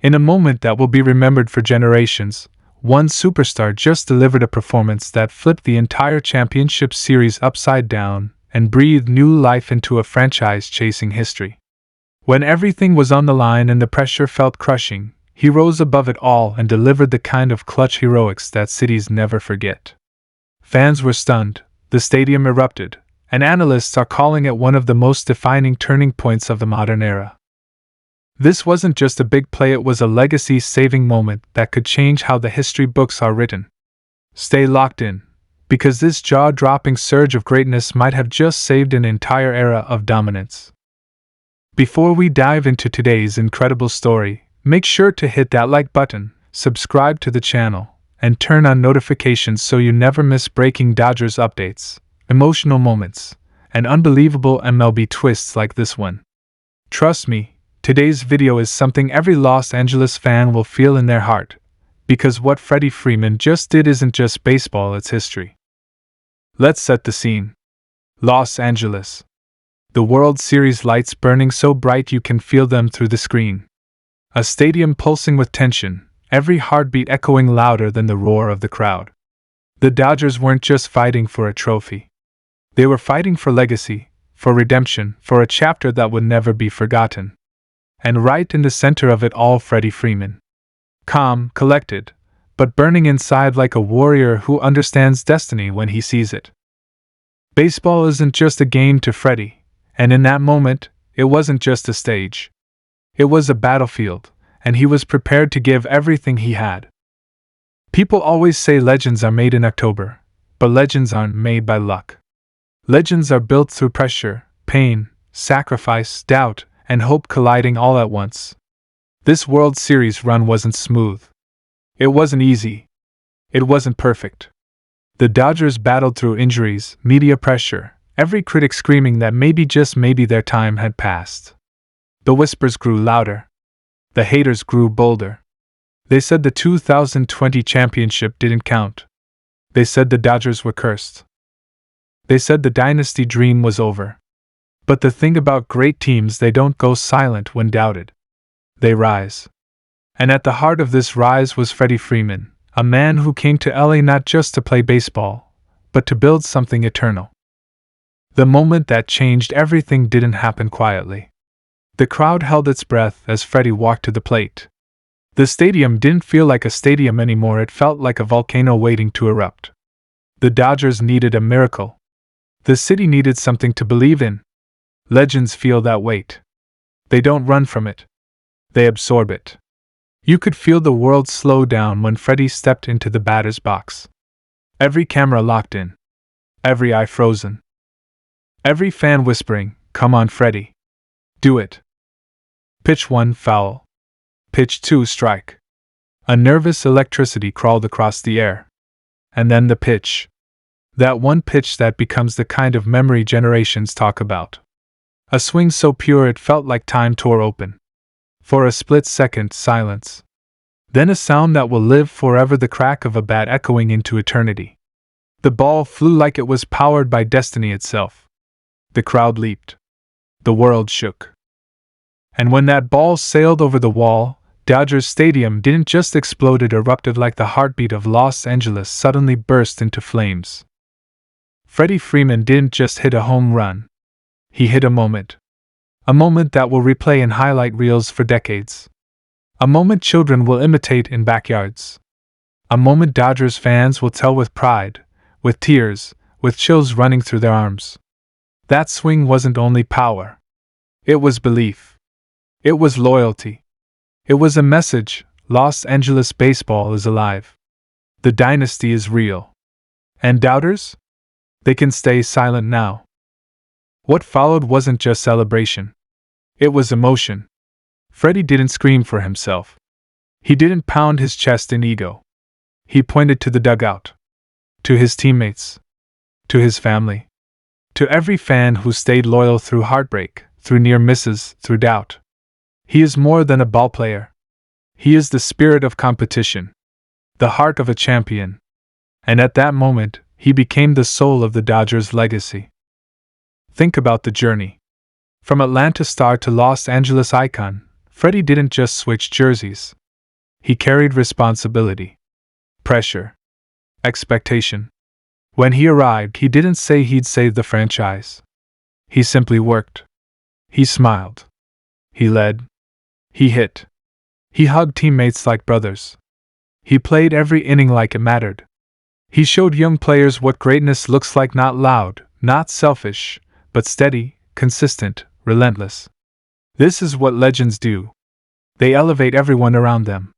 In a moment that will be remembered for generations, one superstar just delivered a performance that flipped the entire championship series upside down and breathed new life into a franchise chasing history. When everything was on the line and the pressure felt crushing, he rose above it all and delivered the kind of clutch heroics that cities never forget. Fans were stunned, the stadium erupted, and analysts are calling it one of the most defining turning points of the modern era. This wasn't just a big play, it was a legacy-saving moment that could change how the history books are written. Stay locked in, because this jaw-dropping surge of greatness might have just saved an entire era of dominance. Before we dive into today's incredible story, make sure to hit that like button, subscribe to the channel, and turn on notifications so you never miss breaking Dodgers updates, emotional moments, and unbelievable MLB twists like this one. Trust me, today's video is something every Los Angeles fan will feel in their heart, because what Freddie Freeman just did isn't just baseball, it's history. Let's set the scene. Los Angeles. The World Series lights burning so bright you can feel them through the screen. A stadium pulsing with tension, every heartbeat echoing louder than the roar of the crowd. The Dodgers weren't just fighting for a trophy. They were fighting for legacy, for redemption, for a chapter that would never be forgotten. And right in the center of it all, Freddie Freeman. Calm, collected, but burning inside like a warrior who understands destiny when he sees it. Baseball isn't just a game to Freddie, and in that moment, it wasn't just a stage. It was a battlefield, and he was prepared to give everything he had. People always say legends are made in October, but legends aren't made by luck. Legends are built through pressure, pain, sacrifice, doubt, and hope colliding all at once. This World Series run wasn't smooth. It wasn't easy. It wasn't perfect. The Dodgers battled through injuries, media pressure, every critic screaming that maybe, just maybe, their time had passed. The whispers grew louder. The haters grew bolder. They said the 2020 championship didn't count. They said the Dodgers were cursed. They said the dynasty dream was over. But the thing about great teams, they don't go silent when doubted. They rise. And at the heart of this rise was Freddie Freeman, a man who came to LA not just to play baseball, but to build something eternal. The moment that changed everything didn't happen quietly. The crowd held its breath as Freddie walked to the plate. The stadium didn't feel like a stadium anymore, it felt like a volcano waiting to erupt. The Dodgers needed a miracle. The city needed something to believe in. Legends feel that weight. They don't run from it. They absorb it. You could feel the world slow down when Freddie stepped into the batter's box. Every camera locked in. Every eye frozen. Every fan whispering, "Come on, Freddie. Do it." Pitch 1, foul. Pitch 2, strike. A nervous electricity crawled across the air. And then the pitch. That one pitch that becomes the kind of memory generations talk about. A swing so pure it felt like time tore open. For a split second, silence. Then a sound that will live forever, the crack of a bat echoing into eternity. The ball flew like it was powered by destiny itself. The crowd leaped. The world shook. And when that ball sailed over the wall, Dodgers Stadium didn't just explode, it erupted like the heartbeat of Los Angeles suddenly burst into flames. Freddie Freeman didn't just hit a home run. He hit a moment. A moment that will replay in highlight reels for decades. A moment children will imitate in backyards. A moment Dodgers fans will tell with pride, with tears, with chills running through their arms. That swing wasn't only power. It was belief. It was loyalty. It was a message: Los Angeles baseball is alive. The dynasty is real. And doubters? They can stay silent now. What followed wasn't just celebration. It was emotion. Freddie didn't scream for himself. He didn't pound his chest in ego. He pointed to the dugout. To his teammates. To his family. To every fan who stayed loyal through heartbreak, through near misses, through doubt. He is more than a ball player. He is the spirit of competition. The heart of a champion. And at that moment, he became the soul of the Dodgers' legacy. Think about the journey. From Atlanta star to Los Angeles icon, Freddie didn't just switch jerseys. He carried responsibility, pressure, expectation. When he arrived, he didn't say he'd save the franchise. He simply worked. He smiled. He led. He hit. He hugged teammates like brothers. He played every inning like it mattered. He showed young players what greatness looks like, not loud, not selfish, but steady, consistent, relentless. This is what legends do. They elevate everyone around them.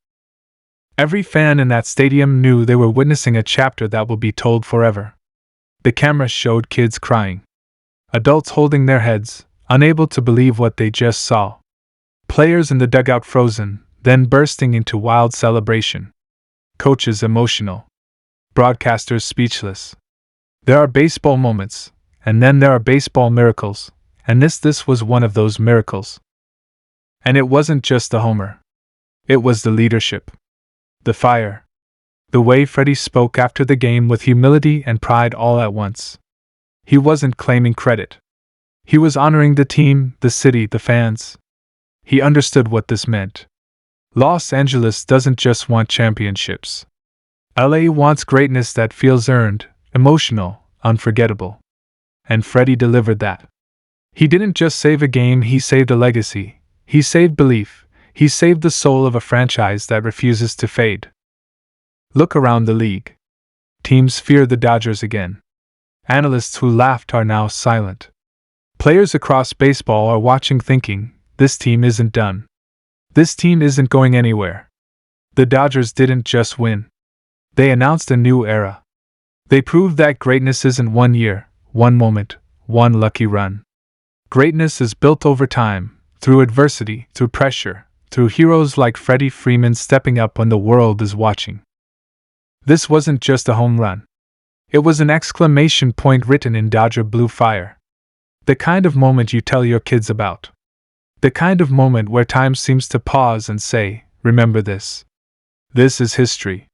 Every fan in that stadium knew they were witnessing a chapter that will be told forever. The camera showed kids crying. Adults holding their heads, unable to believe what they just saw. Players in the dugout frozen, then bursting into wild celebration. Coaches emotional. Broadcasters speechless. There are baseball moments, and then there are baseball miracles, and this was one of those miracles. And it wasn't just the homer. It was the leadership. The fire. The way Freddie spoke after the game with humility and pride all at once. He wasn't claiming credit. He was honoring the team, the city, the fans. He understood what this meant. Los Angeles doesn't just want championships. LA wants greatness that feels earned, emotional, unforgettable. And Freddie delivered that. He didn't just save a game, he saved a legacy. He saved belief. He saved the soul of a franchise that refuses to fade. Look around the league. Teams fear the Dodgers again. Analysts who laughed are now silent. Players across baseball are watching thinking, this team isn't done. This team isn't going anywhere. The Dodgers didn't just win. They announced a new era. They proved that greatness isn't 1 year, 1 moment, 1 lucky run. Greatness is built over time, through adversity, through pressure, through heroes like Freddie Freeman stepping up when the world is watching. This wasn't just a home run. It was an exclamation point written in Dodger blue fire. The kind of moment you tell your kids about. The kind of moment where time seems to pause and say, remember this. This is history.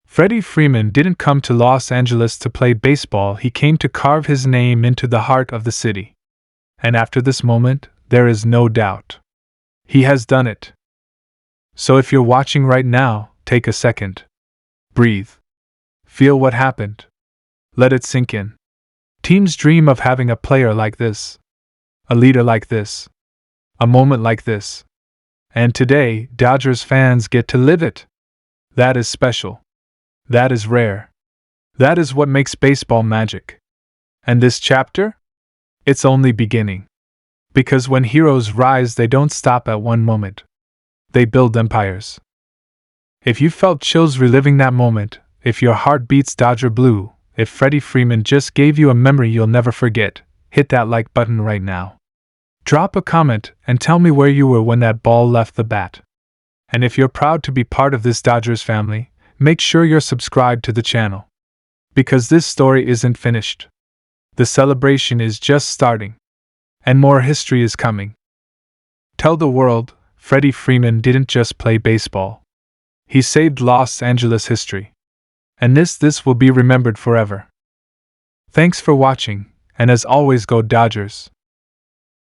Freddie Freeman didn't come to Los Angeles to play baseball, he came to carve his name into the heart of the city. And after this moment, there is no doubt. He has done it. So if you're watching right now, take a second. Breathe. Feel what happened. Let it sink in. Teams dream of having a player like this. A leader like this. A moment like this. And today, Dodgers fans get to live it. That is special. That is rare. That is what makes baseball magic. And this chapter? It's only beginning. Because when heroes rise, they don't stop at one moment. They build empires. If you felt chills reliving that moment, if your heart beats Dodger blue, if Freddie Freeman just gave you a memory you'll never forget, hit that like button right now. Drop a comment and tell me where you were when that ball left the bat. And if you're proud to be part of this Dodgers family, make sure you're subscribed to the channel. Because this story isn't finished. The celebration is just starting. And more history is coming. Tell the world, Freddie Freeman didn't just play baseball. He saved Los Angeles history. And this will be remembered forever. Thanks for watching, and as always, go Dodgers.